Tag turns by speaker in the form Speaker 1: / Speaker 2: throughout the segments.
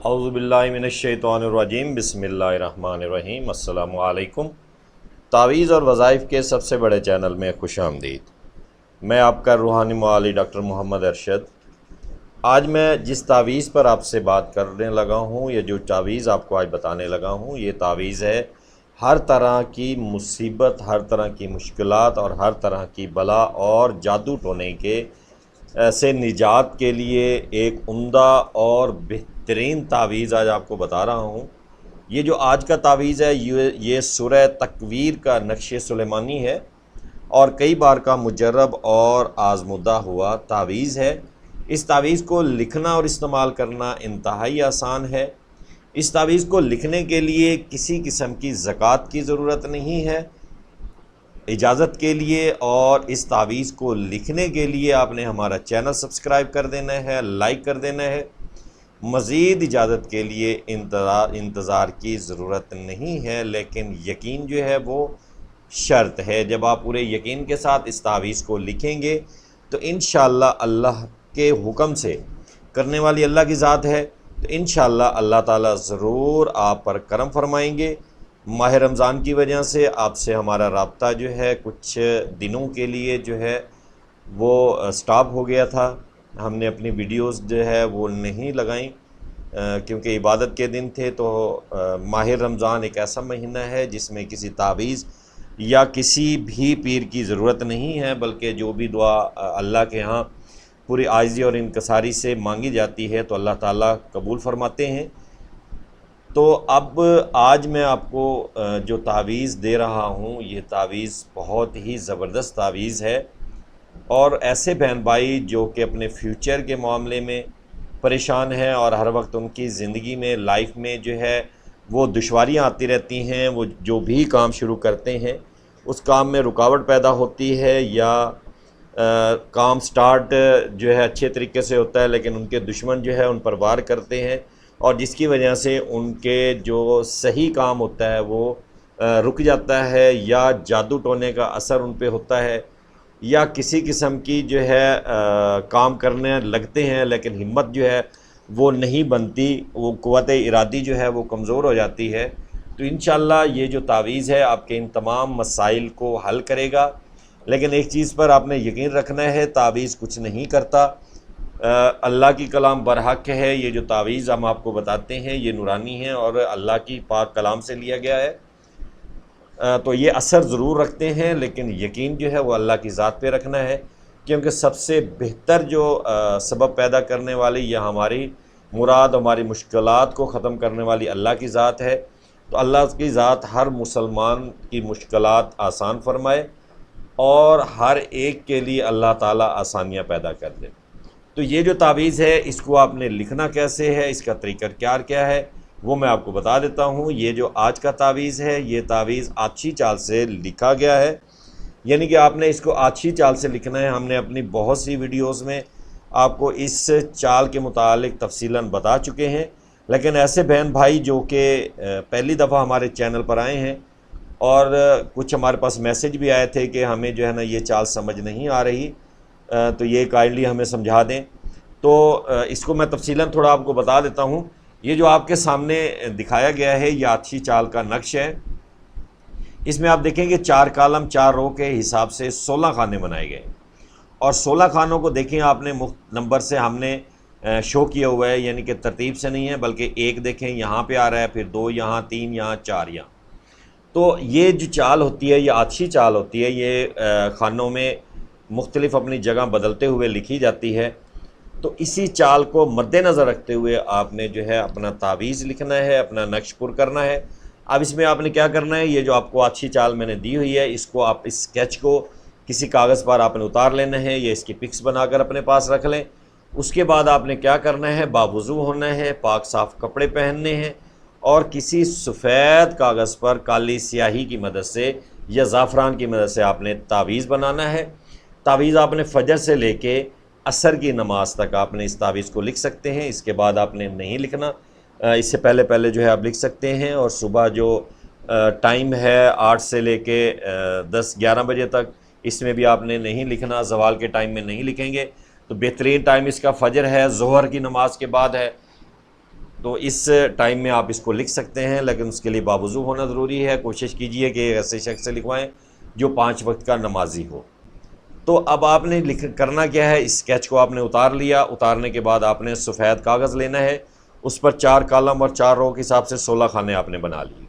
Speaker 1: اعوذ باللہ من الشیطان الرجیم بسم اللہ الرحمن الرحیم۔ السلام علیکم۔ تعویذ اور وظائف کے سب سے بڑے چینل میں خوش آمدید۔ میں آپ کا روحانی معالج ڈاکٹر محمد ارشد۔ آج میں جس تعویذ پر آپ سے بات کرنے لگا ہوں، یا جو تعویذ آپ کو آج بتانے لگا ہوں، یہ تعویذ ہے ہر طرح کی مصیبت، ہر طرح کی مشکلات اور ہر طرح کی بلا اور جادو ٹونے کے سے نجات کے لیے ایک عمدہ اور بہترین تعویذ آج آپ کو بتا رہا ہوں۔ یہ جو آج کا تعویذ ہے یہ سورہ تکویر کا نقش سلیمانی ہے اور کئی بار کا مجرب اور آزمودہ ہوا تعویذ ہے۔ اس تعویذ کو لکھنا اور استعمال کرنا انتہائی آسان ہے۔ اس تعویذ کو لکھنے کے لیے کسی قسم کی زکوٰۃ کی ضرورت نہیں ہے۔ اجازت کے لیے اور اس تعویذ کو لکھنے کے لیے آپ نے ہمارا چینل سبسکرائب کر دینا ہے، لائک کر دینا ہے۔ مزید اجازت کے لیے انتظار کی ضرورت نہیں ہے، لیکن یقین جو ہے وہ شرط ہے۔ جب آپ پورے یقین کے ساتھ اس تعویذ کو لکھیں گے تو انشاءاللہ اللہ کے حکم سے، کرنے والی اللہ کی ذات ہے، تو انشاءاللہ اللہ تعالیٰ ضرور آپ پر کرم فرمائیں گے۔ ماہ رمضان کی وجہ سے آپ سے ہمارا رابطہ جو ہے کچھ دنوں کے لیے جو ہے وہ سٹاپ ہو گیا تھا۔ ہم نے اپنی ویڈیوز جو ہے وہ نہیں لگائیں کیونکہ عبادت کے دن تھے۔ تو ماہ رمضان ایک ایسا مہینہ ہے جس میں کسی تعویذ یا کسی بھی پیر کی ضرورت نہیں ہے، بلکہ جو بھی دعا اللہ کے ہاں پوری عاجزی اور انکساری سے مانگی جاتی ہے تو اللہ تعالیٰ قبول فرماتے ہیں۔ تو اب آج میں آپ کو جو تعویذ دے رہا ہوں، یہ تعویذ بہت ہی زبردست تعویذ ہے، اور ایسے بہن بھائی جو کہ اپنے فیوچر کے معاملے میں پریشان ہیں اور ہر وقت ان کی زندگی میں، لائف میں جو ہے وہ دشواریاں آتی رہتی ہیں، وہ جو بھی کام شروع کرتے ہیں اس کام میں رکاوٹ پیدا ہوتی ہے، یا کام سٹارٹ جو ہے اچھے طریقے سے ہوتا ہے لیکن ان کے دشمن جو ہے ان پر وار کرتے ہیں، اور جس کی وجہ سے ان کے جو صحیح کام ہوتا ہے وہ رک جاتا ہے، یا جادو ٹونے کا اثر ان پہ ہوتا ہے، یا کسی قسم کی جو ہے کام کرنے لگتے ہیں لیکن ہمت جو ہے وہ نہیں بنتی، وہ قوت ارادی جو ہے وہ کمزور ہو جاتی ہے۔ تو انشاءاللہ یہ جو تعویذ ہے آپ کے ان تمام مسائل کو حل کرے گا۔ لیکن ایک چیز پر آپ نے یقین رکھنا ہے، تعویذ کچھ نہیں کرتا۔ اللہ کی کلام برحق ہے۔ یہ جو تعویذ ہم آپ کو بتاتے ہیں یہ نورانی ہے اور اللہ کی پاک کلام سے لیا گیا ہے، تو یہ اثر ضرور رکھتے ہیں، لیکن یقین جو ہے وہ اللہ کی ذات پہ رکھنا ہے، کیونکہ سب سے بہتر جو سبب پیدا کرنے والی یا ہماری مراد، ہماری مشکلات کو ختم کرنے والی اللہ کی ذات ہے۔ تو اللہ کی ذات ہر مسلمان کی مشکلات آسان فرمائے اور ہر ایک کے لیے اللہ تعالیٰ آسانیاں پیدا کر دے۔ تو یہ جو تعویذ ہے اس کو آپ نے لکھنا کیسے ہے، اس کا طریقہ کار کیا ہے، وہ میں آپ کو بتا دیتا ہوں۔ یہ جو آج کا تعویذ ہے یہ تعویذ آچھی چال سے لکھا گیا ہے، یعنی کہ آپ نے اس کو آچھی چال سے لکھنا ہے۔ ہم نے اپنی بہت سی ویڈیوز میں آپ کو اس چال کے متعلق تفصیلاً بتا چکے ہیں، لیکن ایسے بہن بھائی جو کہ پہلی دفعہ ہمارے چینل پر آئے ہیں اور کچھ ہمارے پاس میسج بھی آئے تھے کہ ہمیں جو ہے نا یہ چال سمجھ نہیں آ رہی، تو یہ کائنڈلی ہمیں سمجھا دیں، تو اس کو میں تفصیلاً تھوڑا آپ کو بتا دیتا ہوں۔ یہ جو آپ کے سامنے دکھایا گیا ہے یہ آچھی چال کا نقش ہے۔ اس میں آپ دیکھیں گے 4 کالم 4 رو کے حساب سے 16 خانے بنائے گئے، اور 16 خانوں کو دیکھیں آپ نے نمبر سے ہم نے شو کیا ہوا ہے، یعنی کہ ترتیب سے نہیں ہے، بلکہ 1 دیکھیں یہاں پہ آ رہا ہے، پھر 2 یہاں، 3 یہاں، 4 یہاں۔ تو یہ جو چال ہوتی ہے یہ آچھی چال ہوتی ہے، یہ خانوں میں مختلف اپنی جگہ بدلتے ہوئے لکھی جاتی ہے۔ تو اسی چال کو مد نظر رکھتے ہوئے آپ نے جو ہے اپنا تعویذ لکھنا ہے، اپنا نقش پر کرنا ہے۔ اب اس میں آپ نے کیا کرنا ہے، یہ جو آپ کو اچھی چال میں نے دی ہوئی ہے اس کو آپ اس اسکیچ کو کسی کاغذ پر آپ نے اتار لینا ہے، یا اس کی پکس بنا کر اپنے پاس رکھ لیں۔ اس کے بعد آپ نے کیا کرنا ہے، باوضو ہونا ہے، پاک صاف کپڑے پہننے ہیں، اور کسی سفید کاغذ پر کالی سیاہی کی مدد سے یا زعفران کی مدد سے آپ نے تعویذ بنانا ہے۔ تعویذ آپ نے فجر سے لے کے عصر کی نماز تک آپ نے اس تعویذ کو لکھ سکتے ہیں، اس کے بعد آپ نے نہیں لکھنا، اس سے پہلے جو ہے آپ لکھ سکتے ہیں، اور صبح جو ٹائم ہے 8 سے لے کے 10-11 بجے تک اس میں بھی آپ نے نہیں لکھنا، زوال کے ٹائم میں نہیں لکھیں گے۔ تو بہترین ٹائم اس کا فجر ہے، ظہر کی نماز کے بعد ہے، تو اس ٹائم میں آپ اس کو لکھ سکتے ہیں، لیکن اس کے لیے باوضو ہونا ضروری ہے۔ کوشش کیجئے کہ ایسے شخص سے لکھوائیں جو 5 وقت کا نمازی ہو۔ تو اب آپ نے کرنا کیا ہے، اس اسکیچ کو آپ نے اتار لیا۔ اتارنے کے بعد آپ نے سفید کاغذ لینا ہے، اس پر 4 کالم اور 4 رو کے حساب سے 16 خانے آپ نے بنا لیے۔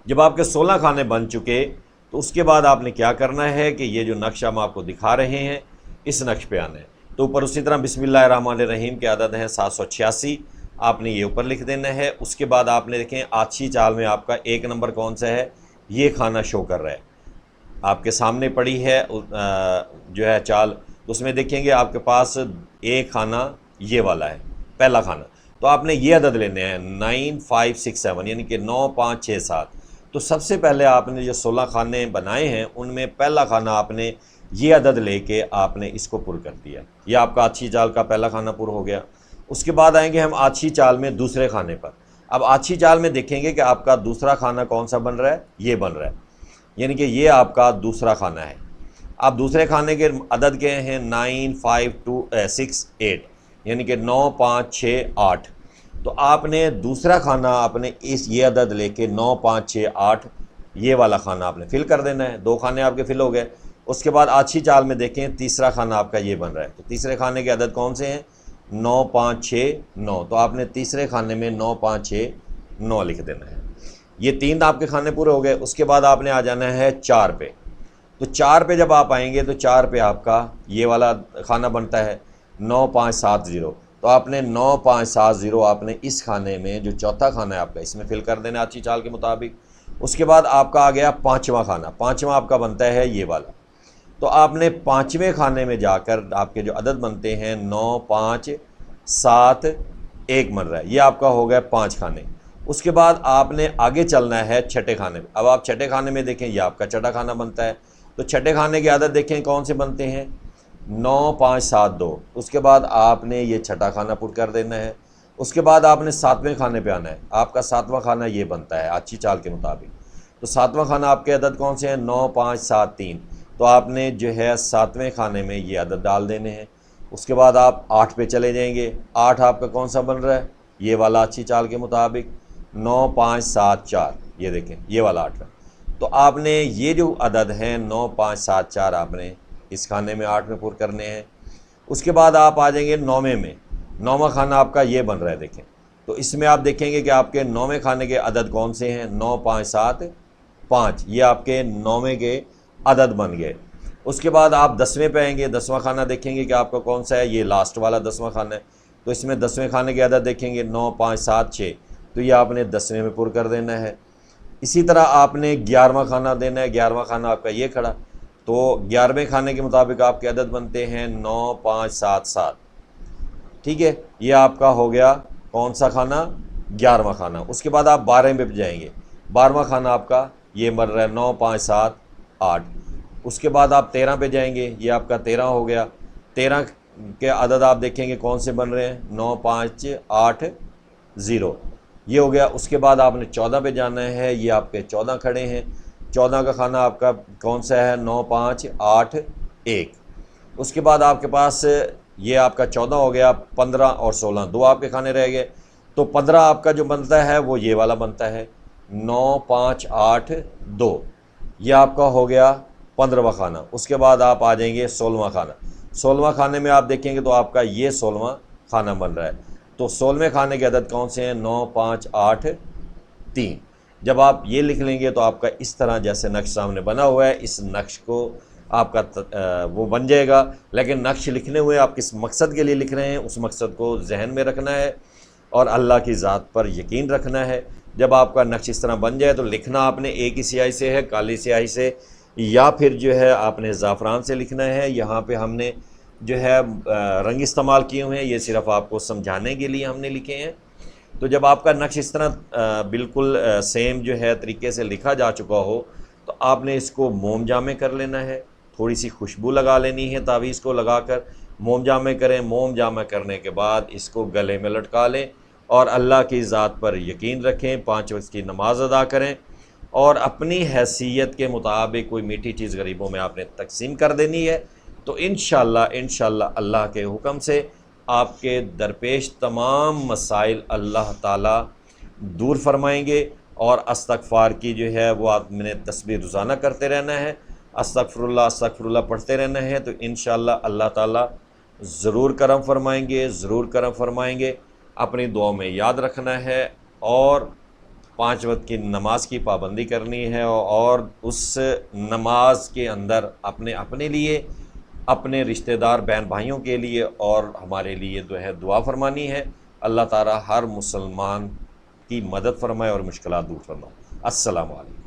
Speaker 1: جب آپ کے 16 خانے بن چکے تو اس کے بعد آپ نے کیا کرنا ہے کہ یہ جو نقشہ ہم آپ کو دکھا رہے ہیں اس نقش پہ آنا ہے۔ تو اوپر اسی طرح بسم اللہ الرحمن الرحیم کے عدد ہیں 786، آپ نے یہ اوپر لکھ دینا ہے۔ اس کے بعد آپ نے دیکھیں آچھی چال میں آپ کا 1 نمبر کون سا ہے، یہ کھانا شو کر رہا ہے، آپ کے سامنے پڑی ہے جو ہے چال، اس میں دیکھیں گے آپ کے پاس ایک کھانا یہ والا ہے، پہلا کھانا۔ تو آپ نے یہ عدد لینے ہیں 9 5 6 7، یعنی کہ 9 5 6 7۔ تو سب سے پہلے آپ نے جو 16 کھانے بنائے ہیں ان میں پہلا کھانا آپ نے یہ عدد لے کے آپ نے اس کو پر کر دیا، یہ آپ کا آچھی چال کا پہلا کھانا پر ہو گیا۔ اس کے بعد آئیں گے ہم آچھی چال میں دوسرے کھانے پر۔ اب آچھی چال میں دیکھیں گے کہ آپ کا دوسرا کھانا کون سا بن رہا ہے، یہ بن رہا ہے، یعنی کہ یہ آپ کا دوسرا کھانا ہے۔ اب دوسرے کھانے کے عدد کے ہیں 9 5 2 6 8، یعنی کہ 9 5 6 8۔ تو آپ نے دوسرا کھانا آپ نے یہ عدد لے کے 9 5 6 8 یہ والا کھانا آپ نے فل کر دینا ہے۔ 2 کھانے آپ کے فل ہو گئے۔ اس کے بعد آچھی چال میں دیکھیں تیسرا کھانا آپ کا یہ بن رہا ہے، تو تیسرے کھانے کے عدد کون سے ہیں، 9 5 6 9۔ تو آپ نے تیسرے کھانے میں 9 5 6 9 لکھ دینا ہے۔ یہ 3 آپ کے کھانے پورے ہو گئے۔ اس کے بعد آپ نے آ جانا ہے 4 پہ۔ تو 4 پہ جب آپ آئیں گے تو 4 پہ آپ کا یہ والا کھانا بنتا ہے 9 5 7 0۔ تو آپ نے 9 5 7 0 آپ نے اس کھانے میں جو چوتھا کھانا ہے آپ کا اس میں فل کر دینا ہے آچھی چال کے مطابق۔ اس کے بعد آپ کا آ گیا 5واں کھانا، 5واں آپ کا بنتا ہے یہ والا۔ تو آپ نے 5ویں کھانے میں جا کر آپ کے جو عدد بنتے ہیں 9 5 7 1 بن رہا ہے، یہ آپ کا ہو گیا 5 کھانے۔ اس کے بعد آپ نے آگے چلنا ہے چھٹے کھانے میں۔ اب آپ چھٹے کھانے میں دیکھیں یہ آپ کا چھٹا کھانا بنتا ہے، تو چھٹے کھانے کے عدد دیکھیں کون سے بنتے ہیں 9 5 7 2۔ اس کے بعد آپ نے یہ چھٹا کھانا پر کر دینا ہے۔ اس کے بعد آپ نے 7ویں کھانے پہ آنا ہے، آپ کا 7واں کھانا یہ بنتا ہے آچھی چال کے مطابق۔ تو 7واں کھانا آپ کے عدد کون سے ہیں 9 5 7 3۔ تو آپ نے جو ہے 7ویں کھانے میں یہ عدد ڈال دینے ہیں۔ اس کے بعد آپ 8 پہ چلے جائیں گے۔ 8 آپ کا کون سا بن رہا ہے، یہ والا آچھی چال کے مطابق 9 5 7 4، یہ دیکھیں یہ والا 8 ہے۔ تو آپ نے یہ جو عدد ہیں 9 5 7 4 آپ نے اس کھانے میں 8 میں پر کرنے ہیں۔ اس کے بعد آپ آ جائیں گے 9ویں میں۔ 9واں کھانا آپ کا یہ بن رہا ہے دیکھیں، تو اس میں آپ دیکھیں گے کہ آپ کے 9ویں کھانے کے عدد کون سے ہیں 9 5 7 5، یہ آپ کے 9ویں کے عدد بن گئے۔ اس کے بعد آپ 10ویں پہ آئیں گے، 10واں کھانا دیکھیں گے کہ آپ کا کون سا ہے، یہ لاسٹ والا 10واں کھانا ہے۔ تو اس میں 10ویں کھانے کے عدد دیکھیں گے 9 5 7 6، تو یہ آپ نے 10ویں میں پر کر دینا ہے۔ اسی طرح آپ نے 11واں کھانا دینا ہے، 11واں کھانا آپ کا یہ کھڑا، تو 11ویں کھانے کے مطابق آپ کے عدد بنتے ہیں 9 5 7 7، ٹھیک ہے، یہ آپ کا ہو گیا کون سا کھانا 11واں کھانا۔ اس کے بعد آپ 12ویں پہ جائیں گے، 12واں کھانا آپ کا یہ بن رہا ہے 9 5 7 8۔ اس کے بعد آپ 13 پہ جائیں گے، یہ آپ کا 13 ہو گیا۔ 13 کے عدد آپ دیکھیں گے کون سے بن رہے ہیں 9 5 8 0، یہ ہو گیا۔ اس کے بعد آپ نے 14 پہ جانا ہے، یہ آپ کے 14 کھڑے ہیں۔ 14 کا کھانا آپ کا کون سا ہے 9 5 8 1۔ اس کے بعد آپ کے پاس یہ آپ کا 14 ہو گیا، 15 اور 16 دو آپ کے کھانے رہ گئے۔ تو 15 آپ کا جو بنتا ہے وہ یہ والا بنتا ہے 9 5 8 2، یہ آپ کا ہو گیا 15واں کھانا۔ اس کے بعد آپ آ جائیں گے 16واں کھانا۔ 16واں کھانے میں آپ دیکھیں گے تو آپ کا یہ 16واں کھانا بن رہا ہے۔ تو 16ویں کھانے کے عدد کون سے ہیں 9 5 8 3۔ جب آپ یہ لکھ لیں گے تو آپ کا اس طرح جیسے نقش سامنے بنا ہوا ہے اس نقش کو آپ کا وہ بن جائے گا۔ لیکن نقش لکھنے ہوئے آپ کس مقصد کے لیے لکھ رہے ہیں اس مقصد کو ذہن میں رکھنا ہے اور اللہ کی ذات پر یقین رکھنا ہے۔ جب آپ کا نقش اس طرح بن جائے تو لکھنا آپ نے ایک ہی سیاہی سے ہے، کالی سیاہی سے، یا پھر جو ہے آپ نے زعفران سے لکھنا ہے۔ یہاں پہ ہم نے جو ہے رنگ استعمال کیے ہوئے ہیں، یہ صرف آپ کو سمجھانے کے لیے ہم نے لکھے ہیں۔ تو جب آپ کا نقش اس طرح بالکل سیم جو ہے طریقے سے لکھا جا چکا ہو تو آپ نے اس کو موم جامع کر لینا ہے، تھوڑی سی خوشبو لگا لینی ہے، تعویذ کو لگا کر موم جامع کریں۔ موم جامع کرنے کے بعد اس کو گلے میں لٹکا لیں اور اللہ کی ذات پر یقین رکھیں، 5 وقت کی نماز ادا کریں اور اپنی حیثیت کے مطابق کوئی میٹھی چیز غریبوں میں آپ نے تقسیم کر دینی ہے۔ تو انشاءاللہ اللہ کے حکم سے آپ کے درپیش تمام مسائل اللہ تعالیٰ دور فرمائیں گے، اور استغفار کی جو ہے وہ آپ نے تسبیح روزانہ کرتے رہنا ہے، استغفر اللہ پڑھتے رہنا ہے، تو انشاءاللہ اللہ تعالیٰ ضرور کرم فرمائیں گے، ضرور کرم فرمائیں گے۔ اپنی دعاؤں میں یاد رکھنا ہے، اور 5 وقت کی نماز کی پابندی کرنی ہے، اور اس نماز کے اندر اپنے لیے، اپنے رشتہ دار بہن بھائیوں کے لیے اور ہمارے لیے جو ہے دعا فرمانی ہے۔ اللہ تعالیٰ ہر مسلمان کی مدد فرمائے اور مشکلات دور فرمائے۔ السلام علیکم۔